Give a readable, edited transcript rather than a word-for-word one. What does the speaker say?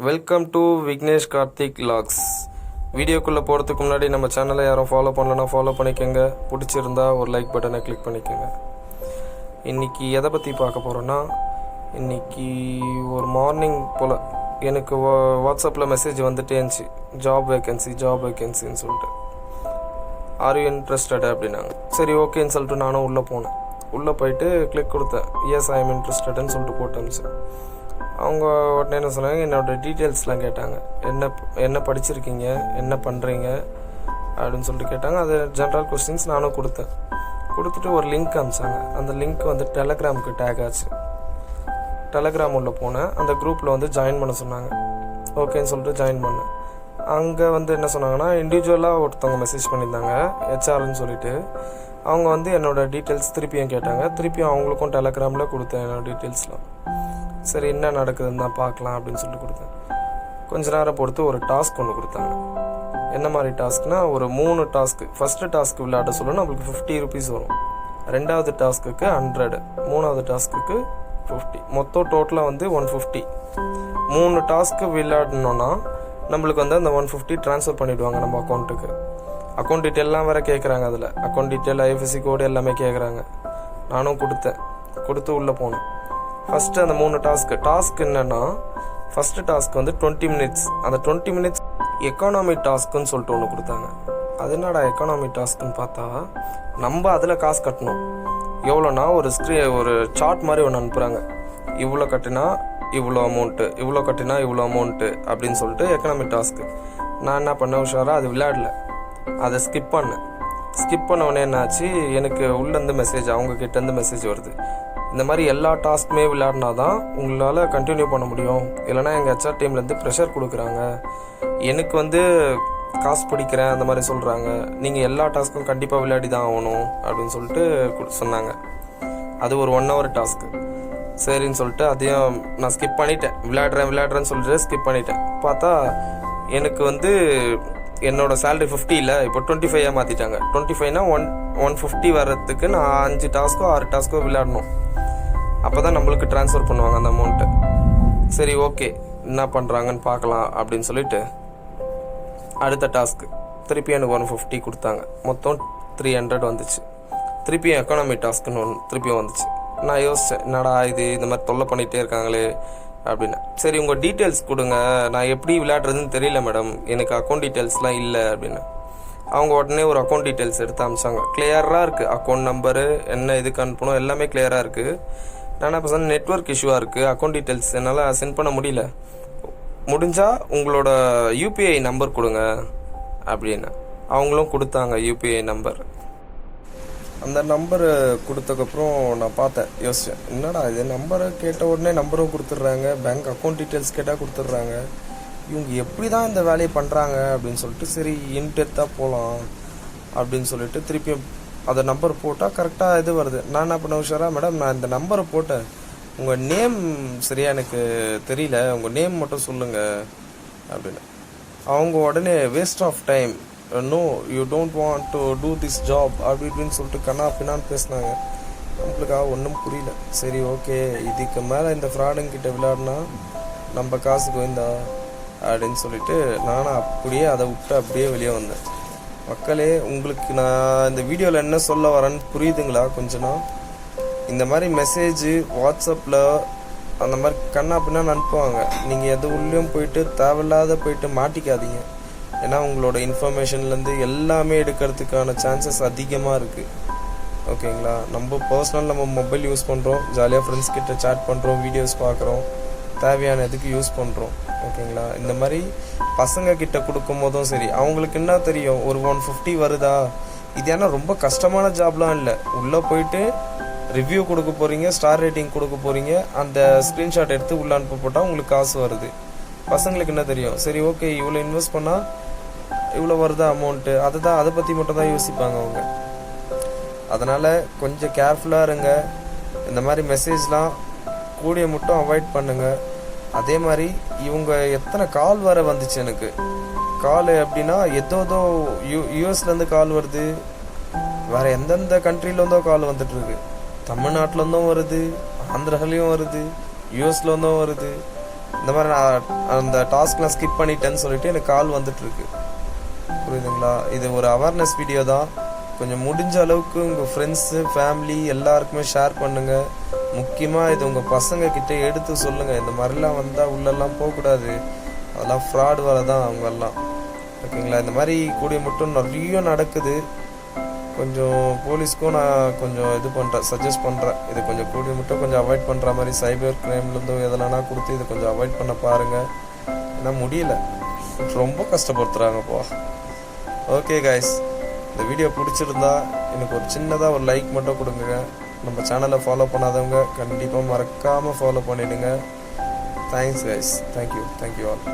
Welcome to Vignesh Karthik logs. வீடியோக்குள்ளே போகிறதுக்கு முன்னாடி நம்ம சேனலை யாரும் ஃபாலோ பண்ணலன்னா ஃபாலோ பண்ணிக்கோங்க. பிடிச்சிருந்தா ஒரு லைக் பட்டனை கிளிக் பண்ணிக்கோங்க. இன்றைக்கி எதை பற்றி பார்க்க போகிறோன்னா, இன்றைக்கி ஒரு மார்னிங் போல் எனக்கு வாட்ஸ்அப்பில் மெசேஜ் வந்துட்டே இருந்துச்சு, ஜாப் வேக்கன்சின்னு சொல்லிட்டு. ஆர் யூ இன்ட்ரெஸ்டட் அப்படின்னாங்க. சரி ஓகேன்னு சொல்லிட்டு நானும் உள்ளே போனேன். உள்ளே போயிட்டு கிளிக் கொடுத்தேன். எஸ் ஐ எம் இன்ட்ரெஸ்டட்னு சொல்லிட்டு போட்டேன். அவங்க உடனே என்ன சொன்னாங்க, என்னோடய டீட்டெயில்ஸ்லாம் கேட்டாங்க. என்ன படிச்சிருக்கீங்க, என்ன பண்ணுறீங்க அப்படின்னு சொல்லிட்டு கேட்டாங்க. அது ஜென்ரல் கொஸ்டின்ஸ் நானும் கொடுத்துட்டு ஒரு லிங்க் அனுப்பிச்சாங்க. அந்த லிங்க் வந்து டெலகிராமுக்கு டேக் ஆச்சு. டெலகிராம் உள்ளே போனேன். அந்த குரூப்பில் ஜாயின் பண்ண சொன்னாங்க. ஓகேன்னு சொல்லிட்டு ஜாயின் பண்ணேன். அங்கே என்ன சொன்னாங்கன்னா, இண்டிவிஜுவலாக ஒருத்தவங்க மெசேஜ் பண்ணியிருந்தாங்க, ஹெச்ஆர்னு சொல்லிட்டு. அவங்க என்னோடய டீட்டெயில்ஸ் திருப்பியும் கேட்டாங்க. திருப்பியும் அவங்களுக்கும் டெலகிராமில் கொடுத்தேன் என்னோடய டீட்டெயில்ஸ்லாம். சரி என்ன நடக்குதுன்னு தான் பார்க்கலாம் அப்படின்னு சொல்லிட்டு கொடுத்தேன். கொஞ்ச நேரம் பொறுத்து ஒரு டாஸ்க் ஒன்று கொடுத்தாங்க. என்ன மாதிரி டாஸ்க்னா, ஒரு 3 டாஸ்க்கு. ஃபஸ்ட்டு டாஸ்க்கு விளையாட சொல்லணும், நம்மளுக்கு 50 ருபீஸ் வரும். 2வது டாஸ்க்குக்கு 100, 3வது டாஸ்க்குக்கு 50, மொத்தம் டோட்டலாக 150. 3 டாஸ்க்கு விளையாடணுன்னா நம்மளுக்கு அந்த 150 ட்ரான்ஸ்ஃபர் பண்ணிவிடுவாங்க நம்ம அக்கௌண்ட்டுக்கு. அக்கௌண்ட் டீட்டெயிலெலாம் வேறு கேட்குறாங்க. அதில் அக்கௌண்ட் டீட்டெயில், ஐஎஃப்எஸ்சி கோடு எல்லாமே கேட்குறாங்க. நானும் கொடுத்து உள்ளே போனேன். ஃபஸ்ட்டு அந்த 3 டாஸ்க் என்னென்னா, ஃபஸ்ட்டு டாஸ்க் 20 மினிட்ஸ். அந்த 20 மினிட்ஸ் எக்கானமி டாஸ்க்குன்னு சொல்லிட்டு ஒன்று கொடுத்தாங்க. அது என்னடா எக்கானமி டாஸ்க்குன்னு பார்த்தா, நம்ம அதில் காசு கட்டணும். எவ்வளோனா ஒரு சார்ட் மாதிரி ஒன்று அனுப்புகிறாங்க. இவ்வளோ கட்டினா இவ்வளோ அமௌண்ட்டு, இவ்வளோ கட்டினா இவ்வளோ அமௌண்ட்டு அப்படின்னு சொல்லிட்டு எக்கனாமி டாஸ்க்கு. நான் என்ன பண்ணேன், உஷாராக அது விளையாடல, அதை ஸ்கிப் பண்ண உடனே என்னாச்சு, எனக்கு உள்ளேருந்து மெசேஜ், அவங்கக்கிட்டேருந்து மெசேஜ் வருது. இந்த மாதிரி எல்லா டாஸ்க்குமே விளையாடினா தான் உங்களால் கண்டினியூ பண்ண முடியும், இல்லைனா எங்கள் ஹெச்ஆர் டீம்லேருந்து ப்ரெஷர் கொடுக்குறாங்க, எனக்கு காசு பிடிக்கிறேன் அந்த மாதிரி சொல்கிறாங்க, நீங்கள் எல்லா டாஸ்க்கும் கண்டிப்பாக விளையாடி தான் ஆகணும் அப்படின்னு சொல்லிட்டு சொன்னாங்க. அது ஒரு 1 hour டாஸ்க்கு. சரின்னு சொல்லிட்டு அதையும் நான் ஸ்கிப் பண்ணிட்டேன். விளையாடுறேன்னு சொல்லிட்டு ஸ்கிப் பண்ணிட்டேன். பார்த்தா எனக்கு என்னோட சேலரி 50 இல்லை, இப்போ 25 மாற்றிட்டாங்க. 25னா 150 வர்றதுக்கு நான் 5 டாஸ்க்கோ 6 டாஸ்க்கோ விளையாடணும். அப்போ தான் நம்மளுக்கு ட்ரான்ஸ்ஃபர் பண்ணுவாங்க அந்த அமௌண்ட்டு. சரி ஓகே, என்ன பண்ணுறாங்கன்னு பார்க்கலாம் அப்படின்னு சொல்லிட்டு அடுத்த டாஸ்க்கு திருப்பி எனக்கு 150 கொடுத்தாங்க. மொத்தம் 300 வந்துச்சு. திருப்பியும் எக்கானமி டாஸ்க்குன்னு திருப்பியும் வந்துச்சு. நான் யோசித்தேன், என்னடா இது இந்த மாதிரி தொல்லை பண்ணிகிட்டே இருக்காங்களே அப்படின்னு. சரி உங்கள் டீட்டெயில்ஸ் கொடுங்க, நான் எப்படி விளையாடுறதுன்னு தெரியல மேடம், எனக்கு அக்கௌண்ட் டீட்டெயில்ஸ்லாம் இல்லை அப்படின்னு. அவங்க உடனே ஒரு அக்கௌண்ட் டீட்டெயில்ஸ் எடுத்து அமிச்சாங்க. கிளியராக இருக்குது, அக்கௌண்ட் நம்பரு என்ன இதுக்கு அனுப்பணும் எல்லாமே கிளியராக இருக்குது. நான் இப்போ சொன்ன நெட்வொர்க் இஷ்யூவாக இருக்குது, அக்கௌண்ட் டீட்டெயில்ஸ் என்னால் சென்ட் பண்ண முடியல, முடிஞ்சால் உங்களோட யூபிஐ நம்பர் கொடுங்க அப்படின்னு. அவங்களும் கொடுத்தாங்க யூபிஐ நம்பர். அந்த நம்பரு கொடுத்ததுக்கப்புறம் நான் பார்த்தேன், யோசித்தேன், என்னடா இது நம்பரை கேட்ட உடனே நம்பரும் கொடுத்துட்றாங்க, பேங்க் அக்கௌண்ட் டீட்டெயில்ஸ் கேட்டால் கொடுத்துட்றாங்க, இவங்க எப்படி தான் இந்த வேலையை பண்ணுறாங்க அப்படின்னு சொல்லிட்டு, சரி இன்டெப்த்தாக போகலாம் அப்படின்னு சொல்லிட்டு திருப்பியும் அதை நம்பர் போட்டால் கரெக்டாக இது வருது. நான் என்ன பண்ண உஷாரா, மேடம் நான் இந்த நம்பரை போட்டேன், உங்கள் நேம் சரியா எனக்கு தெரியல, உங்கள் நேம் மட்டும் சொல்லுங்கள் அப்படின்னு. அவங்க உடனே waste of time, no you don't want to do this job அப்படி இப்படின்னு சொல்லிட்டு கண்ணா பின்னான்னு பேசினாங்க. நம்மளுக்காக ஒன்றும் புரியல. சரி ஓகே, இதுக்கு மேலே இந்த ஃப்ராடுங்கிட்ட விளையாடினா நம்ம காசு கோய்ந்தா அப்படின்னு சொல்லிட்டு நானும் அப்படியே அதை விட்டு அப்படியே வெளியே வந்தேன். மக்களே, உங்களுக்கு நான் இந்த வீடியோவில் என்ன சொல்ல வரேன்னு புரியுதுங்களா? கொஞ்சம் இந்த மாதிரி மெசேஜு வாட்ஸ்அப்பில் அந்த மாதிரி கண்ணா பின்னான்னு அனுப்புவாங்க. நீங்கள் எது உள்ளேயும் போயிட்டு தேவையில்லாத போயிட்டு மாட்டிக்காதீங்க. ஏன்னா உங்களோட இன்ஃபர்மேஷன்லேருந்து எல்லாமே எடுக்கிறதுக்கான சான்சஸ் அதிகமாக இருக்குது. ஓகேங்களா? நம்ம பர்சனல் நம்ம மொபைல் யூஸ் பண்ணுறோம், ஜாலியாக ஃப்ரெண்ட்ஸ் கிட்ட சேட் பண்ணுறோம், வீடியோஸ் பார்க்குறோம், தேவையான இதுக்கு யூஸ் பண்ணுறோம். ஓகேங்களா? இந்த மாதிரி பசங்க கிட்ட கொடுக்கும் போதும் சரி, அவங்களுக்கு என்ன தெரியும், ஒரு 150 வருதா, இது ஏன்னா ரொம்ப கஷ்டமான ஜாப்லாம் இல்லை. உள்ளே போயிட்டு ரிவ்யூ கொடுக்க போகிறீங்க, ஸ்டார் ரேட்டிங் கொடுக்க போகிறீங்க, அந்த ஸ்க்ரீன்ஷாட் எடுத்து உள்ளே அனுப்ப போட்டால் உங்களுக்கு காசு வருது. பசங்களுக்கு என்ன தெரியும், சரி ஓகே இவ்வளோ இன்வெஸ்ட் பண்ணால் இவ்வளோ வருதா அமௌண்ட்டு, அதை பற்றி மட்டும் தான் யோசிப்பாங்க அவங்க. அதனால் கொஞ்சம் கேர்ஃபுல்லாக இருங்க. இந்த மாதிரி மெசேஜ்லாம் கூடிய மட்டும் அவாய்ட் பண்ணுங்கள். அதே மாதிரி இவங்க எத்தனை கால் வர வந்துச்சு எனக்கு, கால் எப்படின்னா ஏதோ யூஎஸ்லேருந்து கால் வருது, வேறு எந்தெந்த கண்ட்ரிலேருந்தோ கால் வந்துட்டுருக்கு, தமிழ்நாட்டிலேருந்தும் வருது, ஆந்திராலையும் வருது, யூஎஸ்லேருந்தும் வருது, இந்த மாதிரி நான் அந்த டாஸ்க்லாம் ஸ்கிப் பண்ணிட்டேன்னு சொல்லிட்டு எனக்கு கால் வந்துட்டுருக்கு. புரியுதுங்களா? இது ஒரு அவேர்னஸ் வீடியோ தான். கொஞ்சம் முடிஞ்ச அளவுக்கு உங்கள் ஃப்ரெண்ட்ஸு ஃபேமிலி எல்லாருக்குமே ஷேர் பண்ணுங்கள். முக்கியமாக இது உங்கள் பசங்கக்கிட்ட எடுத்து சொல்லுங்கள். இந்த மாதிரிலாம் வந்தால் உள்ளெல்லாம் போகக்கூடாது, அதெல்லாம் ஃப்ராட் வேலை தான் அவங்கெல்லாம். ஓகேங்களா? இந்த மாதிரி கூடிய மட்டும் நிறைய நடக்குது. கொஞ்சம் போலீஸ்க்கும் நான் கொஞ்சம் இது பண்ணுறேன், சஜஸ்ட் பண்ணுறேன். இது கொஞ்சம் கூடிய மட்டும் கொஞ்சம் அவாய்ட் பண்ணுற மாதிரி சைபர் கிரைம்லேருந்தும் எதெல்லாம்னா கொடுத்து இதை கொஞ்சம் அவாய்ட் பண்ண பாருங்கள். ஏன்னா முடியல, ரொம்ப கஷ்டப்படுத்துகிறாங்கப்பா. ஓகே கைஸ், இந்த வீடியோ பிடிச்சிருந்தா எனக்கு ஒரு சின்னதாக ஒரு லைக் மட்டும் கொடுங்க. நம்ம சேனலை ஃபாலோ பண்ணாதவங்க கண்டிப்பாக மறக்காமல் ஃபாலோ பண்ணிவிடுங்க. Thanks guys, thank you all.